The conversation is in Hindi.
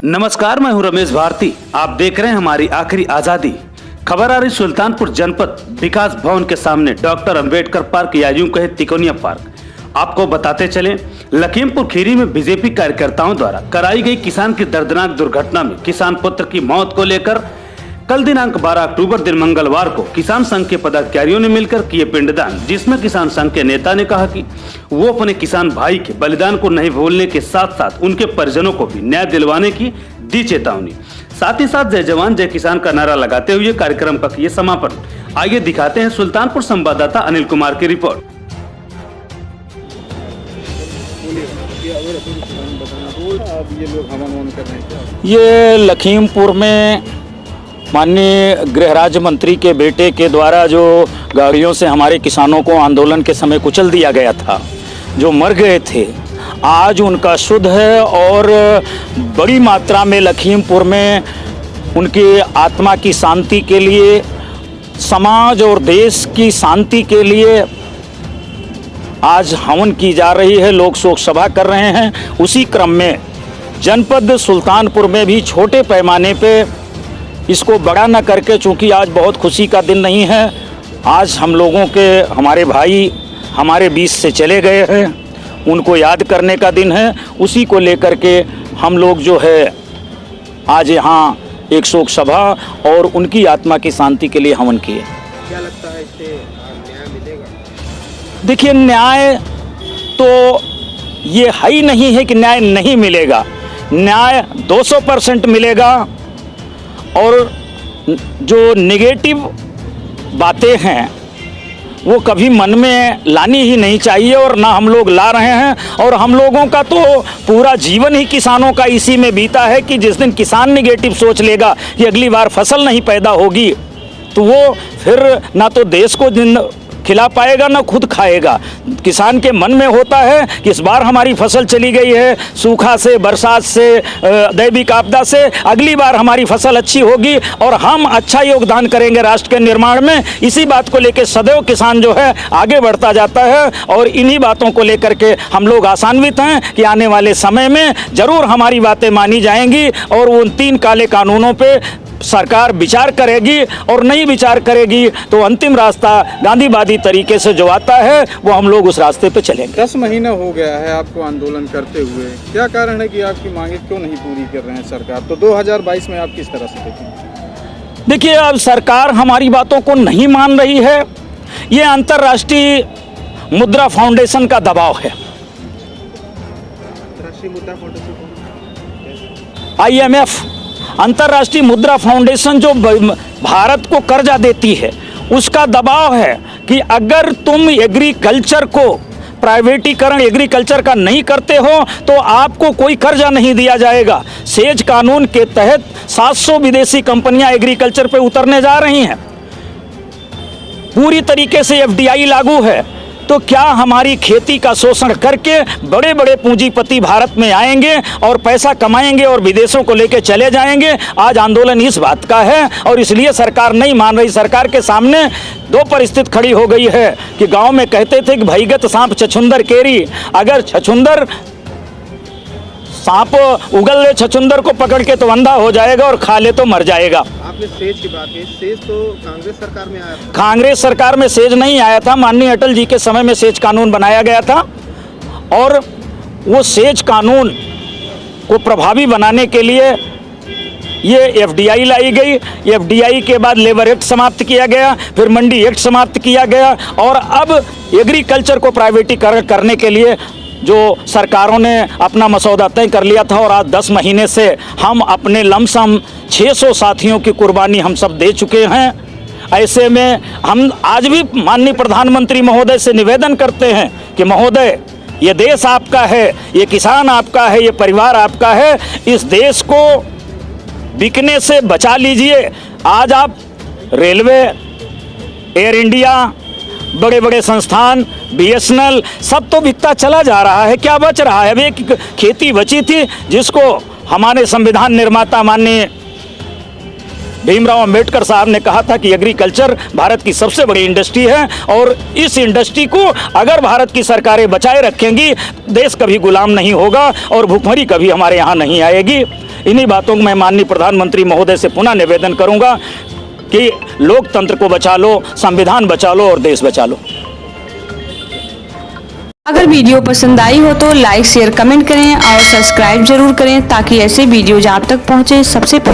नमस्कार, मैं हूं रमेश भारती। आप देख रहे हैं हमारी आखिरी आजादी। खबर आ रही सुल्तानपुर जनपद विकास भवन के सामने डॉक्टर अंबेडकर पार्क या यूं कहे तिकोनिया पार्क। आपको बताते चलें, लखीमपुर खीरी में बीजेपी कार्यकर्ताओं द्वारा कराई गई किसान की दर्दनाक दुर्घटना में किसान पुत्र की मौत को लेकर कल दिनांक 12 अक्टूबर दिन मंगलवार को किसान संघ के पदाधिकारियों ने मिलकर किए पिंडदान, जिसमें किसान संघ के नेता ने कहा कि वो अपने किसान भाई के बलिदान को नहीं भूलने के साथ साथ उनके परिजनों को भी न्याय दिलवाने की दी चेतावनी। साथ ही साथ जय जवान जय किसान का नारा लगाते हुए कार्यक्रम का किए समापन। आइए दिखाते हैं सुल्तानपुर संवाददाता अनिल कुमार की रिपोर्ट। ये लखीमपुर में माननीय गृह राज्य मंत्री के बेटे के द्वारा जो गाड़ियों से हमारे किसानों को आंदोलन के समय कुचल दिया गया था, जो मर गए थे, आज उनका शुद्ध है और बड़ी मात्रा में लखीमपुर में उनकी आत्मा की शांति के लिए, समाज और देश की शांति के लिए आज हवन की जा रही है। लोग शोक सभा कर रहे हैं। उसी क्रम में जनपद सुल्तानपुर में भी छोटे पैमाने पे इसको बड़ा न करके, चूँकि आज बहुत खुशी का दिन नहीं है, आज हम लोगों के हमारे भाई हमारे बीच से चले गए हैं, उनको याद करने का दिन है। उसी को लेकर के हम लोग जो है आज यहाँ एक शोक सभा और उनकी आत्मा की शांति के लिए हवन किए। क्या लगता है इससे न्याय मिलेगा? देखिए, न्याय तो ये है ही नहीं है कि न्याय नहीं मिलेगा। न्याय 200% मिलेगा और जो नेगेटिव बातें हैं वो कभी मन में लानी ही नहीं चाहिए और ना हम लोग ला रहे हैं। और हम लोगों का तो पूरा जीवन ही किसानों का इसी में बीता है कि जिस दिन किसान नेगेटिव सोच लेगा कि अगली बार फसल नहीं पैदा होगी, तो वो फिर ना तो देश को खिला पाएगा ना खुद खाएगा। किसान के मन में होता है कि इस बार हमारी फसल चली गई है, सूखा से, बरसात से, दैविक आपदा से, अगली बार हमारी फसल अच्छी होगी और हम अच्छा योगदान करेंगे राष्ट्र के निर्माण में। इसी बात को लेकर सदैव किसान जो है आगे बढ़ता जाता है और इन्हीं बातों को लेकर के हम लोग आशान्वित हैं कि आने वाले समय में ज़रूर हमारी बातें मानी जाएंगी और उन 3 काले कानूनों पर सरकार विचार करेगी और नहीं विचार करेगी तो अंतिम रास्ता गांधीवादी तरीके से जो आता है वो हम लोग उस रास्ते पे चलेंगे। 10 महीना हो गया है आपको आंदोलन करते हुए, क्या कारण है कि आपकी मांगे क्यों नहीं पूरी कर रहे हैं सरकार? तो 2022 में आप किस तरह से देखें? देखिए, अब सरकार हमारी बातों को नहीं मान रही है। ये अंतर्राष्ट्रीय मुद्रा फाउंडेशन का दबाव है। अंतर्राष्ट्रीय मुद्रा फाउंडेशन, IMF, अंतर्राष्ट्रीय मुद्रा फाउंडेशन जो भारत को कर्जा देती है, उसका दबाव है कि अगर तुम एग्रीकल्चर को प्राइवेटीकरण एग्रीकल्चर का नहीं करते हो तो आपको कोई कर्जा नहीं दिया जाएगा। सेज कानून के तहत 700 विदेशी कंपनियां एग्रीकल्चर पे उतरने जा रही हैं। पूरी तरीके से FDI लागू है। तो क्या हमारी खेती का शोषण करके बड़े बड़े पूंजीपति भारत में आएंगे और पैसा कमाएंगे और विदेशों को लेकर चले जाएंगे? आज आंदोलन इस बात का है और इसलिए सरकार नहीं मान रही। सरकार के सामने 2 परिस्थिति खड़ी हो गई है कि गांव में कहते थे कि भईगत सांप छछुंदर केरी, अगर छछुंदर सांप उगल ले छछुंदर को पकड़ के तो अंधा हो जाएगा और खा ले तो मर जाएगा। आपने सेज की बात की, सेज तो कांग्रेस सरकार में आया था। कांग्रेस सरकार में सेज नहीं आया था, माननीय अटल जी के समय में सेज कानून बनाया गया था और वो सेज कानून को प्रभावी बनाने के लिए ये FDI लाई गई। FDI के बाद लेबर एक्ट समाप्त किया गया, फिर मंडी एक्ट समाप्त किया गया और अब एग्रीकल्चर को प्राइवेटीकरण करने के लिए जो सरकारों ने अपना मसौदा तय कर लिया था। और आज 10 महीने से हम अपने लमसम 600 साथियों की कुर्बानी हम सब दे चुके हैं। ऐसे में हम आज भी माननीय प्रधानमंत्री महोदय से निवेदन करते हैं कि महोदय, ये देश आपका है, ये किसान आपका है, ये परिवार आपका है, इस देश को बिकने से बचा लीजिए। आज आप रेलवे, एयर इंडिया, बड़े बड़े संस्थान, BSNL सब तो बिकता चला जा रहा है। क्या बच रहा है? अब एक खेती बची थी जिसको हमारे संविधान निर्माता माननीय भीमराव अंबेडकर साहब ने कहा था कि एग्रीकल्चर भारत की सबसे बड़ी इंडस्ट्री है और इस इंडस्ट्री को अगर भारत की सरकारें बचाए रखेंगी, देश कभी गुलाम नहीं होगा और भूखमरी कभी हमारे यहाँ नहीं आएगी। इन्हीं बातों को मैं माननीय प्रधानमंत्री महोदय से पुनः निवेदन करूंगा कि लोकतंत्र को बचा लो, संविधान बचा लो और देश बचा लो। अगर वीडियो पसंद आई हो तो लाइक शेयर कमेंट करें और सब्सक्राइब जरूर करें ताकि ऐसे वीडियोज आप तक पहुंचे सबसे पहले।